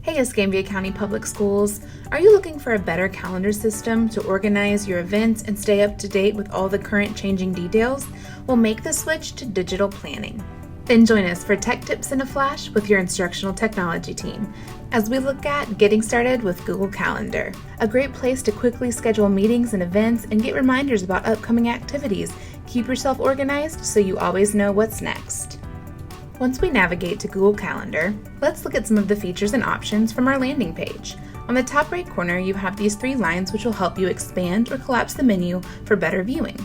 Hey Escambia County Public Schools, are you looking for a better calendar system to organize your events and stay up to date with all the current changing details? Well, make the switch to digital planning. Then join us for Tech Tips in a Flash with your Instructional Technology team as we look at getting started with Google Calendar, a great place to quickly schedule meetings and events and get reminders about upcoming activities. Keep yourself organized so you always know what's next. Once we navigate to Google Calendar, let's look at some of the features and options from our landing page. On the top right corner, you have these three lines which will help you expand or collapse the menu for better viewing.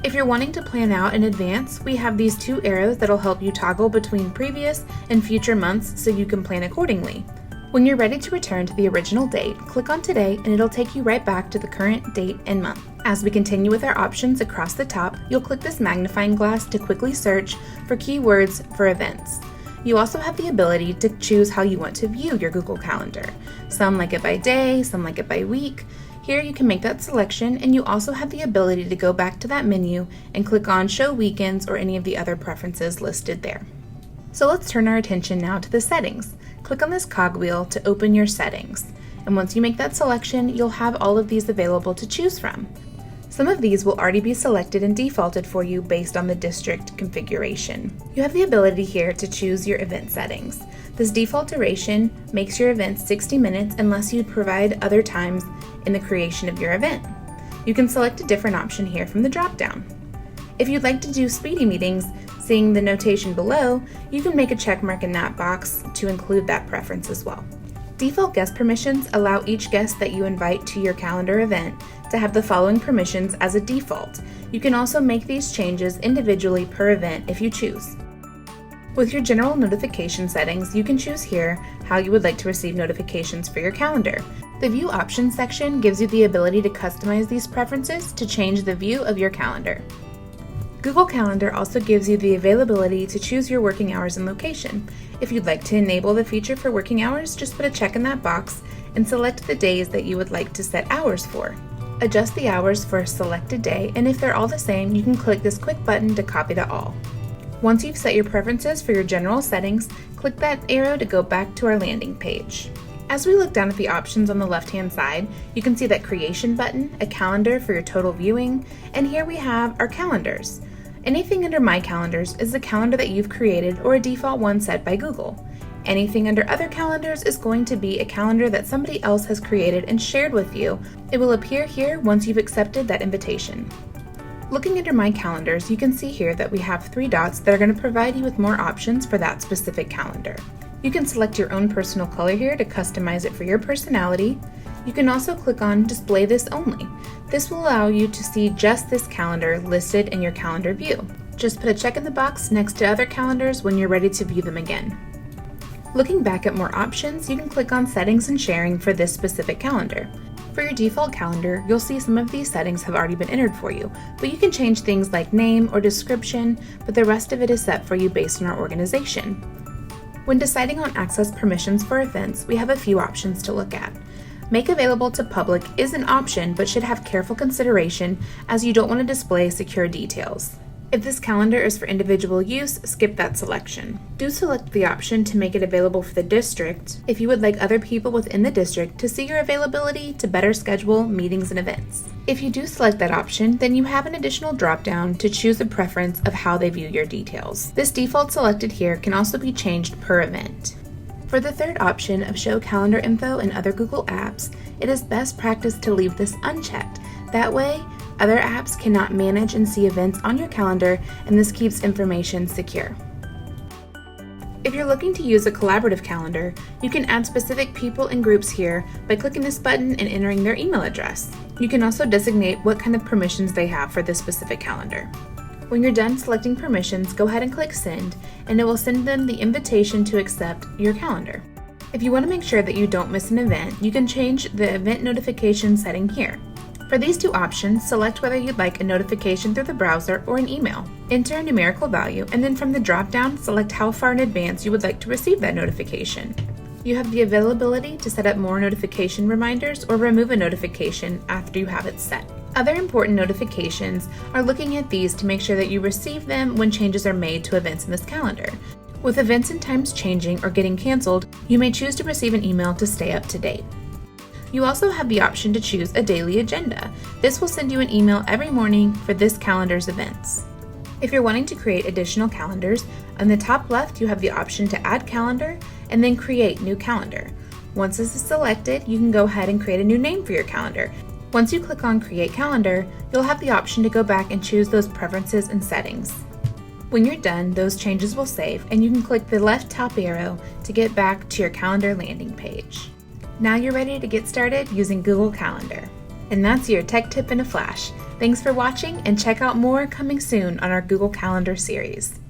If you're wanting to plan out in advance, we have these two arrows that'll help you toggle between previous and future months so you can plan accordingly. When you're ready to return to the original date, click on Today and it'll take you right back to the current date and month. As we continue with our options across the top, you'll click this magnifying glass to quickly search for keywords for events. You also have the ability to choose how you want to view your Google Calendar. Some like it by day, some like it by week. Here you can make that selection, and you also have the ability to go back to that menu and click on Show Weekends or any of the other preferences listed there. So let's turn our attention now to the settings. Click on this cogwheel to open your settings. And once you make that selection, you'll have all of these available to choose from. Some of these will already be selected and defaulted for you based on the district configuration. You have the ability here to choose your event settings. This default duration makes your event 60 minutes unless you provide other times in the creation of your event. You can select a different option here from the drop-down. If you'd like to do speedy meetings, seeing the notation below, you can make a check mark in that box to include that preference as well. Default guest permissions allow each guest that you invite to your calendar event to have the following permissions as a default. You can also make these changes individually per event if you choose. With your general notification settings, you can choose here how you would like to receive notifications for your calendar. The View Options section gives you the ability to customize these preferences to change the view of your calendar. Google Calendar also gives you the availability to choose your working hours and location. If you'd like to enable the feature for working hours, just put a check in that box and select the days that you would like to set hours for. Adjust the hours for a selected day, and if they're all the same, you can click this quick button to copy to all. Once you've set your preferences for your general settings, click that arrow to go back to our landing page. As we look down at the options on the left-hand side, you can see that Creation button, a calendar for your total viewing, and here we have our calendars. Anything under My Calendars is the calendar that you've created or a default one set by Google. Anything under Other Calendars is going to be a calendar that somebody else has created and shared with you. It will appear here once you've accepted that invitation. Looking under My Calendars, you can see here that we have three dots that are going to provide you with more options for that specific calendar. You can select your own personal color here to customize it for your personality. You can also click on Display This Only. This will allow you to see just this calendar listed in your calendar view. Just put a check in the box next to other calendars when you're ready to view them again. Looking back at more options, you can click on Settings and Sharing for this specific calendar. For your default calendar, you'll see some of these settings have already been entered for you, but you can change things like name or description, but the rest of it is set for you based on our organization. When deciding on access permissions for events, we have a few options to look at. Make Available to Public is an option but should have careful consideration as you don't want to display secure details. If this calendar is for individual use, skip that selection. Do select the option to make it available for the district if you would like other people within the district to see your availability to better schedule meetings and events. If you do select that option, then you have an additional drop-down to choose a preference of how they view your details. This default selected here can also be changed per event. For the third option of Show Calendar Info and Other Google Apps, it is best practice to leave this unchecked. That way, other apps cannot manage and see events on your calendar, and this keeps information secure. If you're looking to use a collaborative calendar, you can add specific people and groups here by clicking this button and entering their email address. You can also designate what kind of permissions they have for this specific calendar. When you're done selecting permissions, go ahead and click Send, and it will send them the invitation to accept your calendar. If you want to make sure that you don't miss an event, you can change the event notification setting here. For these two options, select whether you'd like a notification through the browser or an email. Enter a numerical value, and then from the drop-down, select how far in advance you would like to receive that notification. You have the availability to set up more notification reminders or remove a notification after you have it set. Other important notifications are looking at these to make sure that you receive them when changes are made to events in this calendar. With events and times changing or getting canceled, you may choose to receive an email to stay up to date. You also have the option to choose a daily agenda. This will send you an email every morning for this calendar's events. If you're wanting to create additional calendars, on the top left you have the option to add calendar and then create new calendar. Once this is selected, you can go ahead and create a new name for your calendar. Once you click on Create Calendar, you'll have the option to go back and choose those preferences and settings. When you're done, those changes will save and you can click the left top arrow to get back to your calendar landing page. Now you're ready to get started using Google Calendar. And that's your tech tip in a flash. Thanks for watching and check out more coming soon on our Google Calendar series.